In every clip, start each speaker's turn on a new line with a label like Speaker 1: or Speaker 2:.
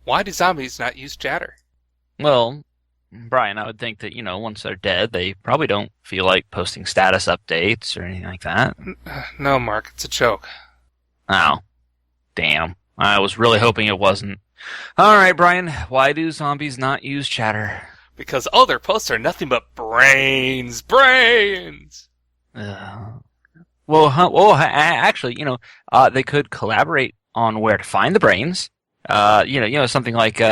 Speaker 1: Why do zombies not use chatter?
Speaker 2: Well, Brian, I would think that, once they're dead, they probably don't feel like posting status updates or anything like that.
Speaker 1: No, Mark, it's a joke.
Speaker 2: Oh, damn. I was really hoping it wasn't. All right, Brian, why do zombies not use chatter?
Speaker 1: Because all their posts are nothing but brains. Brains!
Speaker 2: Actually, they could collaborate on where to find the brains. Something like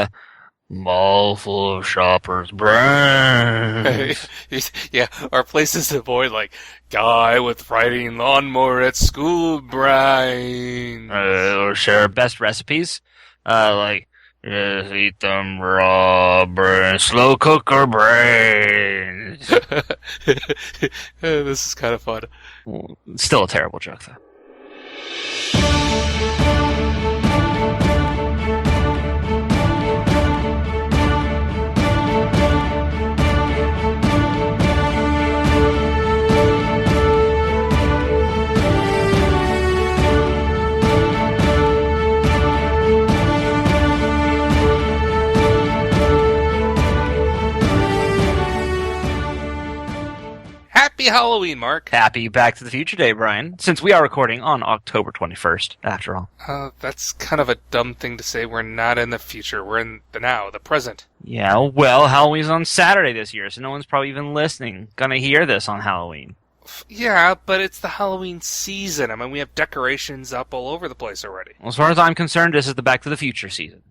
Speaker 2: mall full of shoppers' brains.
Speaker 1: Yeah, or places to avoid, like guy with riding lawnmower at school brains.
Speaker 2: Or share best recipes, like just eat them raw brains, slow cooker brains.
Speaker 1: This is kind of fun.
Speaker 2: Still a terrible joke, though.
Speaker 1: Happy Halloween, Mark.
Speaker 2: Happy Back to the Future Day, Brian, since we are recording on October 21st, after all.
Speaker 1: That's kind of a dumb thing to say. We're not in the future. We're in the now, the present.
Speaker 2: Yeah, well, Halloween's on Saturday this year, so no one's probably even gonna hear this on Halloween.
Speaker 1: Yeah, but it's the Halloween season. I mean, we have decorations up all over the place already.
Speaker 2: Well, as far as I'm concerned, this is the Back to the Future season.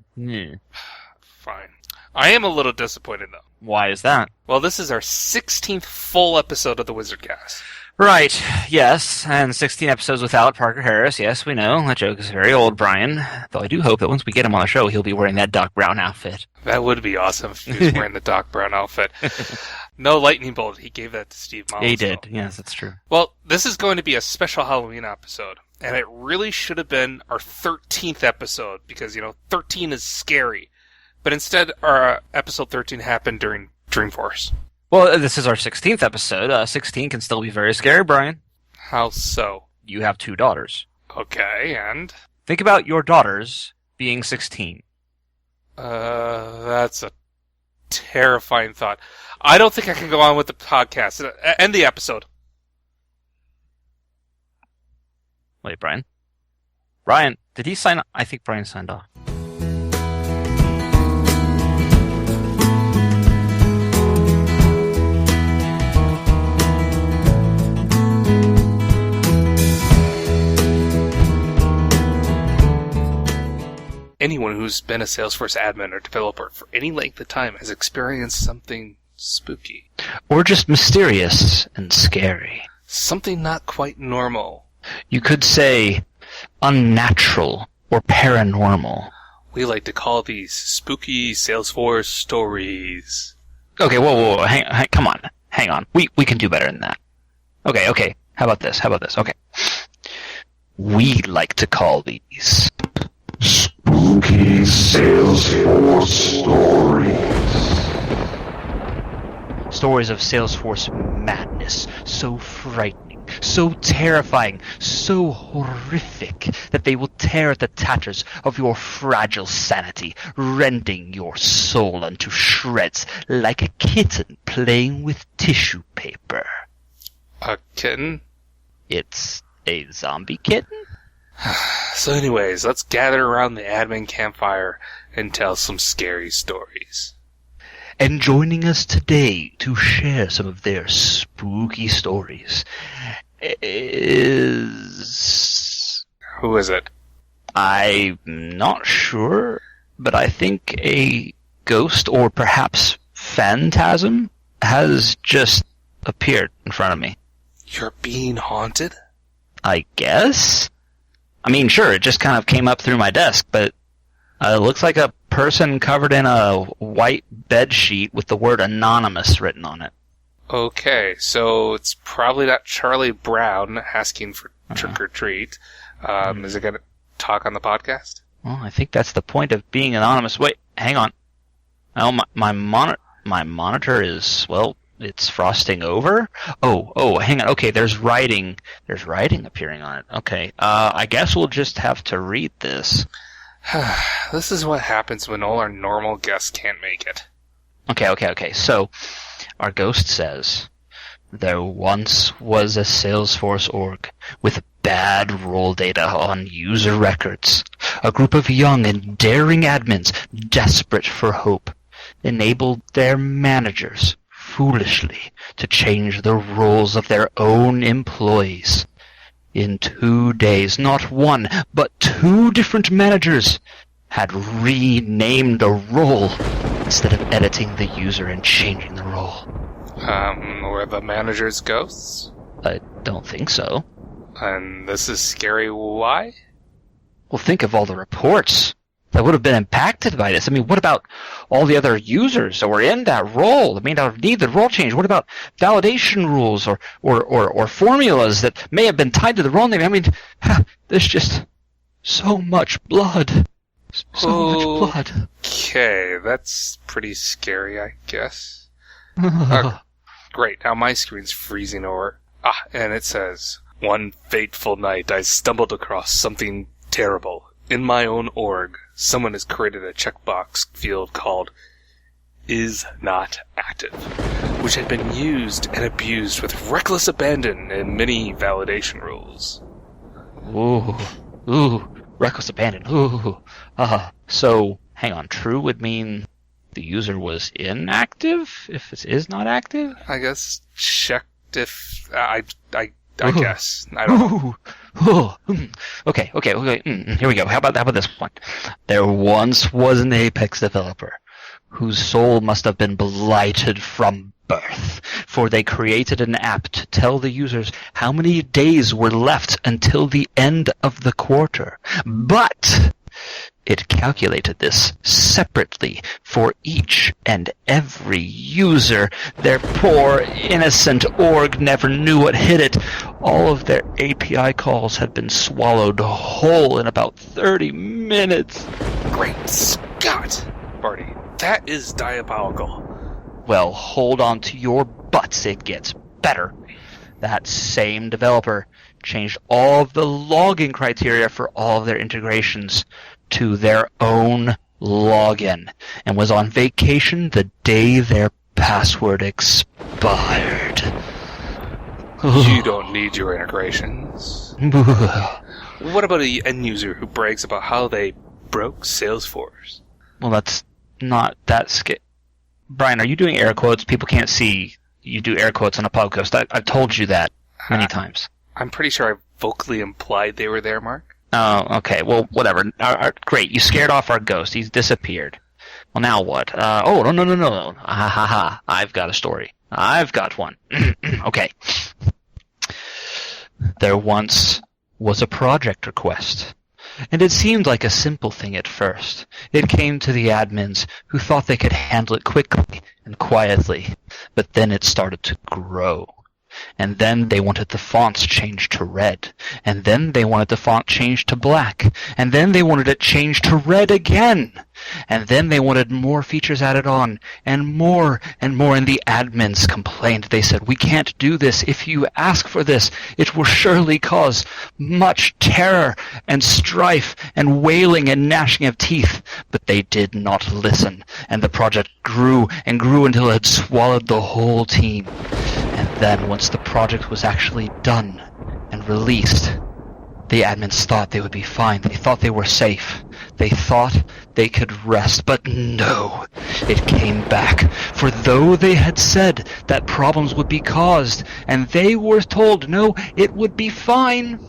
Speaker 1: Fine. I am a little disappointed, though.
Speaker 2: Why is that?
Speaker 1: Well, this is our 16th full episode of the WizardCast.
Speaker 2: Right, yes, and 16 episodes without Parker Harris. Yes, we know, that joke is very old, Brian. Though I do hope that once we get him on the show, he'll be wearing that Doc Brown outfit.
Speaker 1: That would be awesome if he was wearing the Doc Brown outfit. No lightning bolt. He gave that to Steve Mollis.
Speaker 2: He did, yes, that's true.
Speaker 1: Well, this is going to be a special Halloween episode, and it really should have been our 13th episode, because, 13 is scary. But instead, our episode 13 happened during Dreamforce.
Speaker 2: Well, this is our 16th episode. 16 can still be very scary, Brian.
Speaker 1: How so?
Speaker 2: You have 2 daughters.
Speaker 1: Okay, and?
Speaker 2: Think about your daughters being 16.
Speaker 1: That's a terrifying thought. I don't think I can go on with the podcast. End the episode.
Speaker 2: Wait, Brian? Brian, did he sign up? I think Brian signed off.
Speaker 1: Anyone who's been a Salesforce admin or developer for any length of time has experienced something spooky.
Speaker 2: Or just mysterious and scary.
Speaker 1: Something not quite normal.
Speaker 2: You could say unnatural or paranormal.
Speaker 1: We like to call these spooky Salesforce stories.
Speaker 2: Okay, whoa, come on. Hang on. We can do better than that. Okay. How about this? Okay. We like to call these spooky Salesforce stories. Stories of Salesforce madness, so frightening, so terrifying, so horrific that they will tear at the tatters of your fragile sanity, rending your soul into shreds like a kitten playing with tissue paper.
Speaker 1: A kitten?
Speaker 2: It's a zombie kitten?
Speaker 1: So anyways, let's gather around the admin campfire and tell some scary stories.
Speaker 2: And joining us today to share some of their spooky stories is...
Speaker 1: Who is it?
Speaker 2: I'm not sure, but I think a ghost or perhaps phantasm has just appeared in front of me.
Speaker 1: You're being haunted?
Speaker 2: I guess? I mean, sure, it just kind of came up through my desk, but it looks like a person covered in a white bed sheet with the word anonymous written on it.
Speaker 1: Okay, so it's probably not Charlie Brown asking for trick or treat. Is it going to talk on the podcast?
Speaker 2: Well, I think that's the point of being anonymous. Wait, hang on. Oh, my monitor is, well, it's frosting over. Oh, hang on. Okay, there's writing appearing on it. Okay, I guess we'll just have to read this.
Speaker 1: This is what happens when all our normal guests can't make it.
Speaker 2: Okay. So, our ghost says, there once was a Salesforce org with bad role data on user records. A group of young and daring admins, desperate for hope, enabled their managers, foolishly, to change the roles of their own employees. In 2 days, not one, but 2 different managers had renamed a role instead of editing the user and changing the role.
Speaker 1: Were the managers ghosts?
Speaker 2: I don't think so.
Speaker 1: And this is scary. Why?
Speaker 2: Well, think of all the reports that would have been impacted by this. I mean, what about all the other users that were in that role that may not need the role change? What about validation rules or formulas that may have been tied to the role name? I mean, there's just so much blood. Much blood.
Speaker 1: Okay, that's pretty scary, I guess. Great, now my screen's freezing over. And it says, one fateful night I stumbled across something terrible. In my own org, someone has created a checkbox field called is not active, which had been used and abused with reckless abandon in many validation rules.
Speaker 2: Ooh, reckless abandon. Ooh. So, hang on, true would mean the user was inactive if it is not active?
Speaker 1: I guess checked if I guess. I don't know.
Speaker 2: Okay. Here we go. How about this one? There once was an Apex developer whose soul must have been blighted from birth, for they created an app to tell the users how many days were left until the end of the quarter. But it calculated this separately for each and every user. Their poor, innocent org never knew what hit it. All of their API calls had been swallowed whole in about 30 minutes.
Speaker 1: Great Scott! Barty, that is diabolical.
Speaker 2: Well, hold on to your butts, it gets better. That same developer changed all of the logging criteria for all of their integrations to their own login and was on vacation the day their password expired.
Speaker 1: You don't need your integrations. What about an end user who brags about how they broke Salesforce?
Speaker 2: Well, that's not that scary. Brian, are you doing air quotes? People can't see you do air quotes on a podcast. I've told you that many times.
Speaker 1: I'm pretty sure I vocally implied they were there, Mark.
Speaker 2: Oh, okay. Well, whatever. Great. You scared off our ghost. He's disappeared. Well, now what? No. Ha. I've got a story. I've got one. Okay. There once was a project request, and it seemed like a simple thing at first. It came to the admins who thought they could handle it quickly and quietly, but then it started to grow. And then they wanted the fonts changed to red. And then they wanted the font changed to black. And then they wanted it changed to red again. And then they wanted more features added on. And more. And the admins complained. They said, we can't do this. If you ask for this, it will surely cause much terror and strife and wailing and gnashing of teeth. But they did not listen. And the project grew and grew until it had swallowed the whole team. And then, once the project was actually done and released, the admins thought they would be fine. They thought they were safe. They thought they could rest. But no, it came back. For though they had said that problems would be caused, and they were told, no, it would be fine,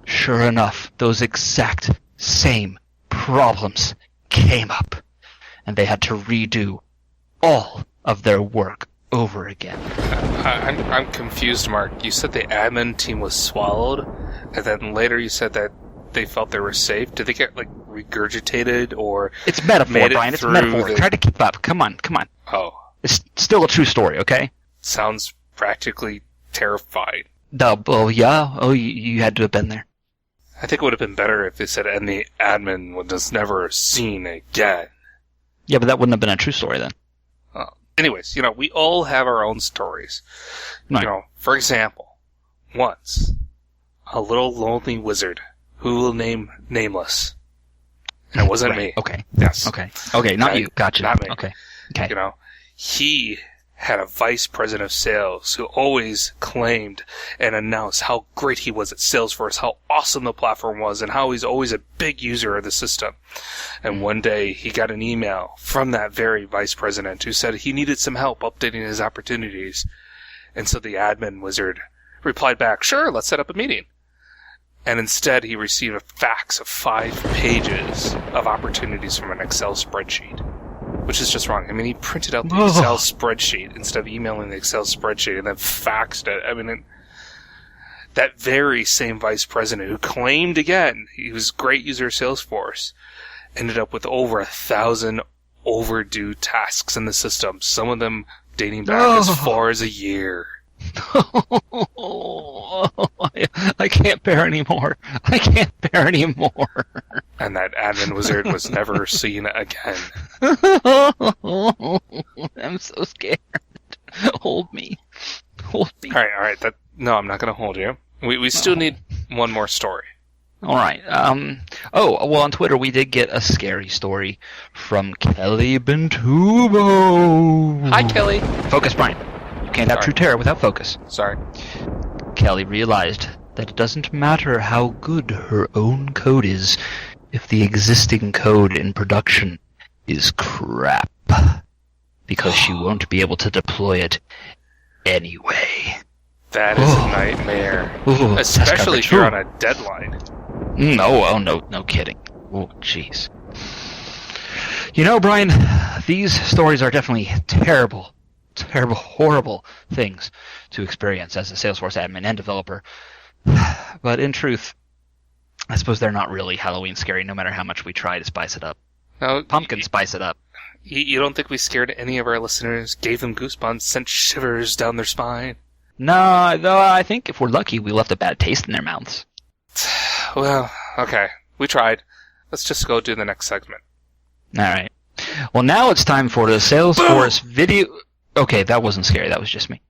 Speaker 2: sure enough, those exact same problems came up. And they had to redo all of their work over again.
Speaker 1: I'm confused, Mark. You said the admin team was swallowed, and then later you said that they felt they were safe. Did they get, regurgitated, or...
Speaker 2: It's metaphor, Brian. It's metaphor. Try to keep up. Come on.
Speaker 1: Oh.
Speaker 2: It's still a true story, okay?
Speaker 1: Sounds practically terrifying.
Speaker 2: Oh, yeah? Oh, you had to have been there.
Speaker 1: I think it would have been better if they said, and the admin was never seen again.
Speaker 2: Yeah, but that wouldn't have been a true story then.
Speaker 1: Anyways, we all have our own stories.
Speaker 2: Right.
Speaker 1: For example, once, a little lonely wizard, who will name nameless, And it wasn't
Speaker 2: Right.
Speaker 1: me.
Speaker 2: Okay.
Speaker 1: Yes.
Speaker 2: Okay. Not you. Gotcha.
Speaker 1: Not me.
Speaker 2: Okay.
Speaker 1: He had a vice president of sales who always claimed and announced how great he was at Salesforce, how awesome the platform was, and how he's always a big user of the system. And one day he got an email from that very vice president who said he needed some help updating his opportunities. And so the admin wizard replied back, "Sure, let's set up a meeting." And instead he received a fax of 5 pages of opportunities from an Excel spreadsheet. Which is just wrong. I mean, he printed out the Excel spreadsheet instead of emailing the Excel spreadsheet and then faxed it. I mean, that very same vice president who claimed again he was a great user of Salesforce ended up with over 1,000 overdue tasks in the system, some of them dating back as far as a year.
Speaker 2: I can't bear anymore. I can't bear anymore.
Speaker 1: And that admin wizard was never seen again.
Speaker 2: I'm so scared. Hold me. Hold me.
Speaker 1: All right. No, I'm not going to hold you. We still need one more story.
Speaker 2: All right. On Twitter we did get a scary story from Kelly Bentubo.
Speaker 1: Hi, Kelly.
Speaker 2: Focus, Brian. You can't have true terror without focus.
Speaker 1: Sorry.
Speaker 2: Kelly realized that it doesn't matter how good her own code is if the existing code in production is crap, because she won't be able to deploy it anyway.
Speaker 1: That is a nightmare. Especially if you're on a deadline.
Speaker 2: No kidding. Oh, jeez. You know, Brian, these stories are definitely terrible, horrible things to experience as a Salesforce admin and developer. But in truth, I suppose they're not really Halloween scary, no matter how much we try to spice it up.
Speaker 1: No,
Speaker 2: Pumpkin spice it up.
Speaker 1: You don't think we scared any of our listeners, gave them goosebumps, sent shivers down their spine?
Speaker 2: No, though I think if we're lucky, we left a bad taste in their mouths.
Speaker 1: Well, okay. We tried. Let's just go do the next segment.
Speaker 2: All right. Well, now it's time for the Salesforce video... Okay, that wasn't scary. That was just me.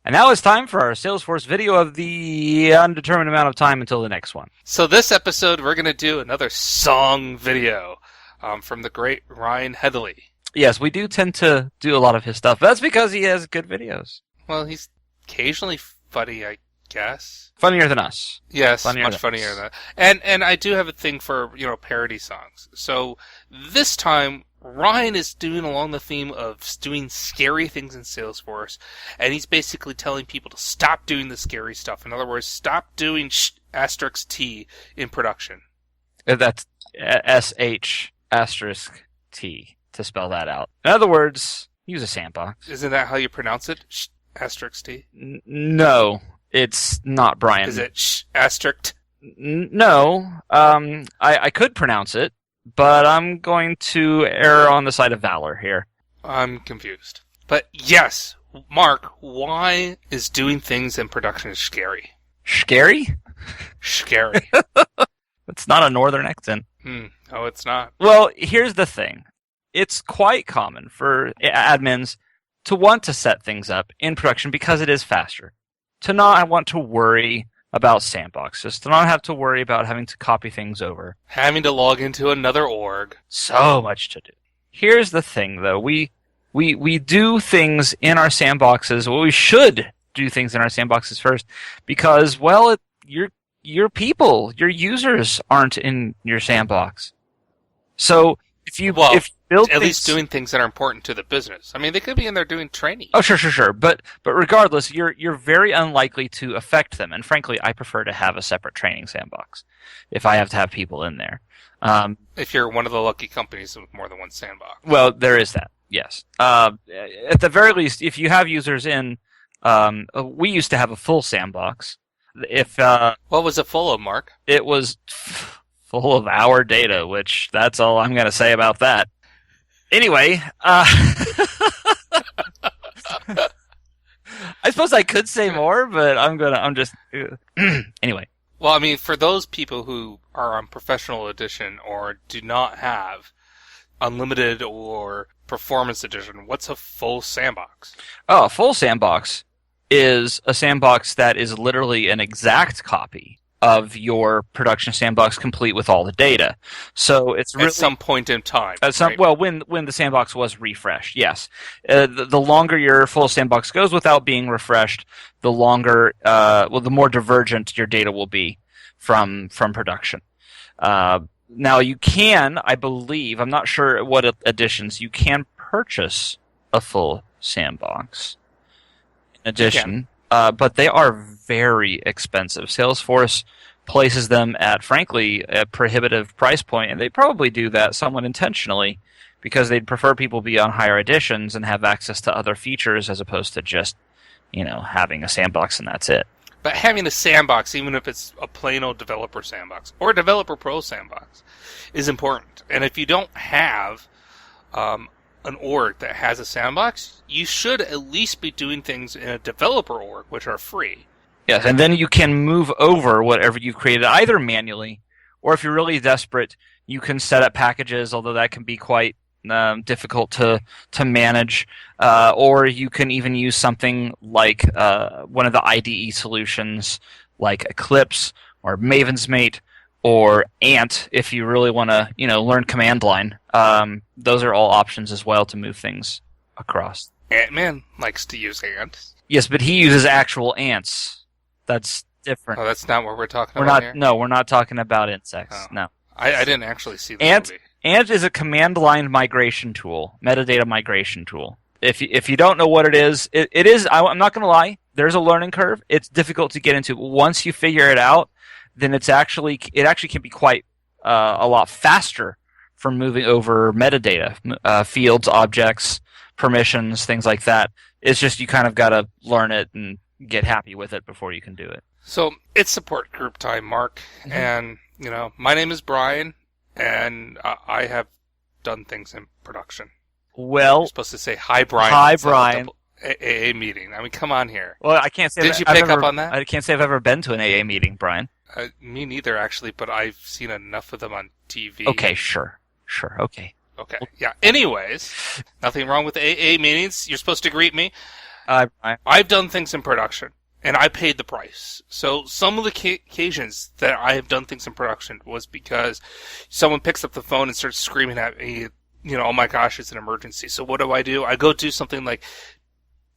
Speaker 2: And now it's time for our Salesforce video of the undetermined amount of time until the next one.
Speaker 1: So this episode, we're going to do another song video from the great Ryan Headley.
Speaker 2: Yes, we do tend to do a lot of his stuff. That's because he has good videos.
Speaker 1: Well, he's occasionally funny, I guess.
Speaker 2: Funnier than us.
Speaker 1: Yes,
Speaker 2: funnier
Speaker 1: much funnier than that. And I do have a thing for, parody songs. So this time, Ryan is doing along the theme of doing scary things in Salesforce, and he's basically telling people to stop doing the scary stuff. In other words, stop doing asterisk T in production.
Speaker 2: That's SH asterisk T to spell that out. In other words, use a sandbox.
Speaker 1: Isn't that how you pronounce it? Asterisk T?
Speaker 2: No, it's not, Brian.
Speaker 1: Is it asterisk?
Speaker 2: No, I could pronounce it, but I'm going to err on the side of valor here.
Speaker 1: I'm confused. But yes, Mark, why is doing things in production scary?
Speaker 2: Scary?
Speaker 1: Scary.
Speaker 2: It's not a northern accent.
Speaker 1: No, it's not.
Speaker 2: Well, here's the thing. It's quite common for admins to want to set things up in production because it is faster. To not want to worry about sandboxes, to not have to worry about having to copy things over.
Speaker 1: Having to log into another org.
Speaker 2: So much to do. Here's the thing, though. We do things in our sandboxes. Well, we should do things in our sandboxes first because, well, your people, your users aren't in your sandbox. So if you build
Speaker 1: at least doing things that are important to the business. I mean, they could be in there doing training.
Speaker 2: Oh, sure. But regardless, you're very unlikely to affect them. And frankly, I prefer to have a separate training sandbox if I have to have people in there.
Speaker 1: If you're one of the lucky companies with more than one sandbox.
Speaker 2: Well, there is that. Yes. At the very least, if you have users in, we used to have a full sandbox.
Speaker 1: What was it full of, Mark?
Speaker 2: It was full of our data, which that's all I'm going to say about that. Anyway, I suppose I could say more, but I'm just anyway.
Speaker 1: Well, I mean, for those people who are on Professional Edition or do not have Unlimited or Performance Edition, what's a full sandbox?
Speaker 2: Oh, a full sandbox is a sandbox that is literally an exact copy of your production sandbox, complete with all the data. So it's really,
Speaker 1: at some point in time. Right?
Speaker 2: Well, when the sandbox was refreshed, yes. The longer your full sandbox goes without being refreshed, the longer, the more divergent your data will be from production. Now you can, I believe, I'm not sure what editions, you can purchase a full sandbox edition, but they are very expensive. Salesforce places them at, frankly, a prohibitive price point, and they probably do that somewhat intentionally because they'd prefer people be on higher editions and have access to other features as opposed to just, having a sandbox and that's it.
Speaker 1: But having a sandbox, even if it's a plain old developer sandbox or a developer pro sandbox, is important. And if you don't have an org that has a sandbox, you should at least be doing things in a developer org, which are free.
Speaker 2: Yes, and then you can move over whatever you've created either manually, or if you're really desperate, you can set up packages, although that can be quite difficult to manage, or you can even use something like one of the IDE solutions like Eclipse or Maven's Mate or Ant if you really want to learn command line. Those are all options as well to move things across.
Speaker 1: Ant-Man likes to use Ant.
Speaker 2: Yes, but he uses actual ants. That's different.
Speaker 1: Oh, that's not what we're talking about here?
Speaker 2: No, we're not talking about insects.
Speaker 1: Oh.
Speaker 2: No.
Speaker 1: I didn't actually see the
Speaker 2: Ant,
Speaker 1: movie.
Speaker 2: Ant is a command line migration tool, metadata migration tool. If you don't know what it is, it is. I'm not going to lie. There's a learning curve. It's difficult to get into. Once you figure it out, then it actually can be quite a lot faster for moving over metadata, fields, objects, permissions, things like that. It's just you kind of got to learn it and get happy with it before you can do it.
Speaker 1: So it's support group time, Mark, and my name is Brian. And I have done things in production.
Speaker 2: Well,
Speaker 1: you're supposed to say hi, Brian.
Speaker 2: Hi, Brian.
Speaker 1: AA meeting. I mean, come on here.
Speaker 2: Well, I can't say.
Speaker 1: Did you pick up on that?
Speaker 2: I can't say I've ever been to an AA meeting, Brian.
Speaker 1: Me neither, actually. But I've seen enough of them on TV.
Speaker 2: Okay, sure, okay.
Speaker 1: Okay, yeah. Anyways, nothing wrong with AA meetings. You're supposed to greet me. I've done things in production. And I paid the price. So some of the occasions that I have done things in production was because someone picks up the phone and starts screaming at me, oh my gosh, it's an emergency. So what do? I go do something like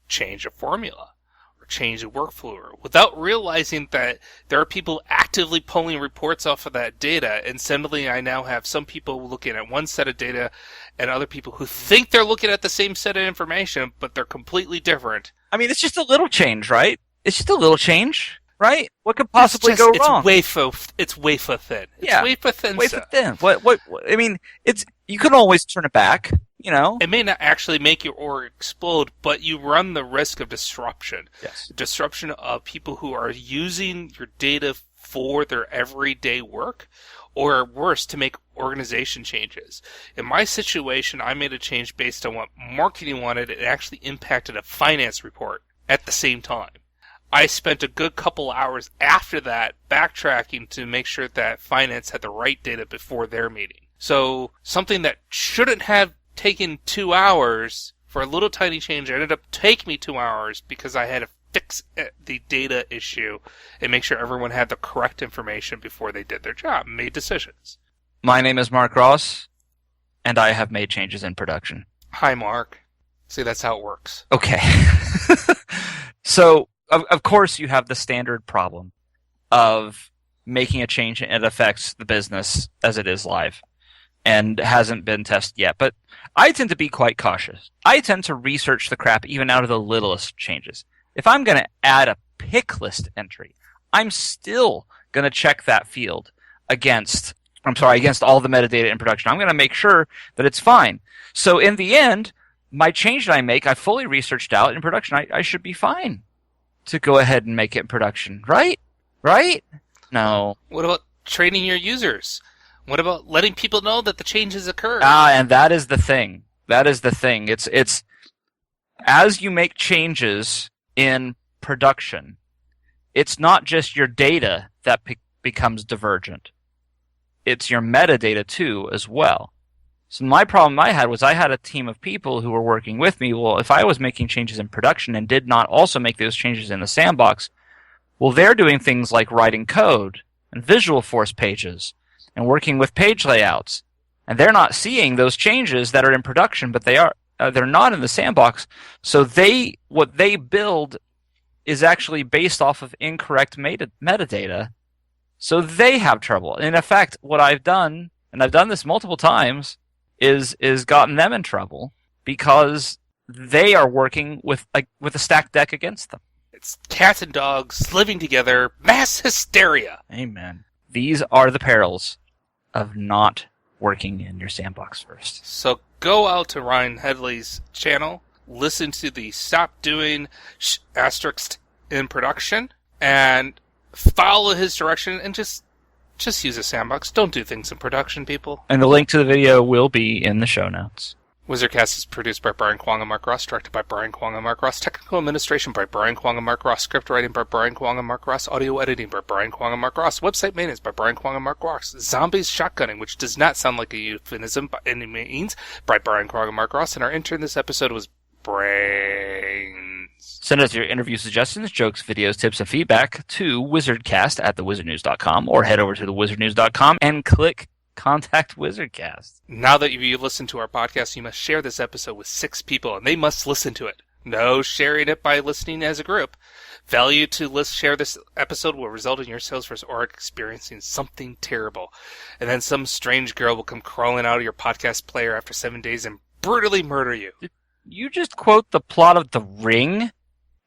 Speaker 1: change a formula or change a workflow without realizing that there are people actively pulling reports off of that data. And suddenly I now have some people looking at one set of data and other people who think they're looking at the same set of information, but they're completely different.
Speaker 2: I mean, it's just a little change, right? It's just a little change, right? What could possibly go wrong?
Speaker 1: It's wafer thin.
Speaker 2: Yeah.
Speaker 1: It's wafer thin.
Speaker 2: Wafer thin. What? I mean, you can always turn it back.
Speaker 1: It may not actually make your org explode, but you run the risk of disruption.
Speaker 2: Yes.
Speaker 1: Disruption of people who are using your data for their everyday work, or worse, to make organization changes. In my situation, I made a change based on what marketing wanted. It actually impacted a finance report at the same time. I spent a good couple hours after that backtracking to make sure that finance had the right data before their meeting. So something that shouldn't have taken 2 hours for a little tiny change ended up taking me 2 hours because I had to fix the data issue and make sure everyone had the correct information before they did their job and made decisions.
Speaker 2: My name is Mark Ross, and I have made changes in production.
Speaker 1: Hi, Mark. See, that's how it works.
Speaker 2: Okay. So, of course, you have the standard problem of making a change and it affects the business as it is live and hasn't been tested yet. But I tend to be quite cautious. I tend to research the crap even out of the littlest changes. If I'm going to add a pick list entry, I'm still going to check that field against all the metadata in production. I'm going to make sure that it's fine. So in the end, my change that I make, I fully researched out in production. I should be fine to go ahead and make it in production, right? Right? No.
Speaker 1: What about training your users? What about letting people know that the changes occurred?
Speaker 2: And that is the thing. It's as you make changes in production, it's not just your data that becomes divergent. It's your metadata too as well. So my problem I had was I had a team of people who were working with me. Well, if I was making changes in production and did not also make those changes in the sandbox, well, they're doing things like writing code and Visualforce pages and working with page layouts. And they're not seeing those changes that are in production, but they're not in the sandbox. So what they build is actually based off of incorrect metadata. So they have trouble. And in fact, what I've done, and I've done this multiple times, is gotten them in trouble because they are working with a stacked deck against them.
Speaker 1: It's cats and dogs living together, mass hysteria.
Speaker 2: Amen. These are the perils of not working in your sandbox first.
Speaker 1: So go out to Ryan Headley's channel, listen to the Stop Doing asterisk in production, and follow his direction, and just use a sandbox. Don't do things in production, people.
Speaker 2: And the link to the video will be in the show notes.
Speaker 1: WizardCast is produced by Brian Kwong and Mark Ross, directed by Brian Kwong and Mark Ross, technical administration by Brian Kwong and Mark Ross, script writing by Brian Kwong and Mark Ross, audio editing by Brian Kwong and Mark Ross, website maintenance by Brian Kwong and Mark Ross, zombies shotgunning, which does not sound like a euphemism by any means, by Brian Kwong and Mark Ross, and our intern this episode was Brains.
Speaker 2: Send us your interview suggestions, jokes, videos, tips, and feedback to wizardcast@thewizardnews.com, or head over to thewizardnews.com and click Contact WizardCast.
Speaker 1: Now that you listen to our podcast, you must share this episode with 6 people, and they must listen to it. No sharing it by listening as a group. Failure to share this episode will result in your Salesforce org experiencing something terrible. And then some strange girl will come crawling out of your podcast player after 7 days and brutally murder you.
Speaker 2: Did you just quote the plot of The Ring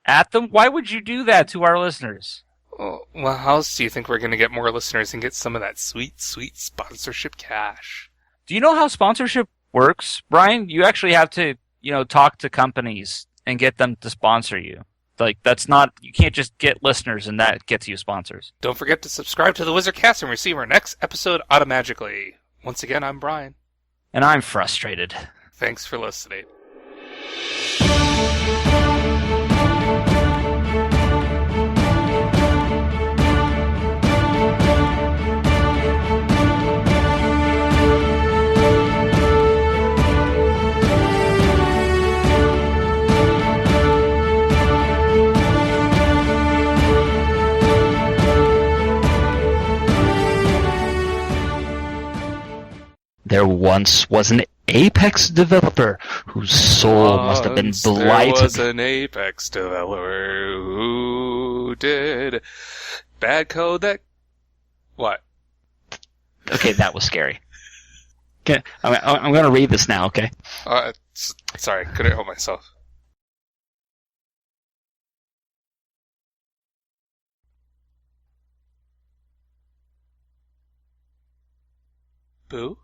Speaker 2: at them? Why would you do that to our listeners?
Speaker 1: Well, how else do you think we're going to get more listeners and get some of that sweet, sweet sponsorship cash?
Speaker 2: Do you know how sponsorship works, Brian? You actually have to, talk to companies and get them to sponsor you. You can't just get listeners and that gets you sponsors.
Speaker 1: Don't forget to subscribe to the WizardCast and receive our next episode automatically. Once again, I'm Brian.
Speaker 2: And I'm frustrated.
Speaker 1: Thanks for listening.
Speaker 2: There once was an Apex developer whose soul must have been blighted.
Speaker 1: There was an Apex developer who did bad code that... What?
Speaker 2: Okay, that was scary. Okay, I'm going to read this now, okay?
Speaker 1: Sorry, couldn't help myself. Boo?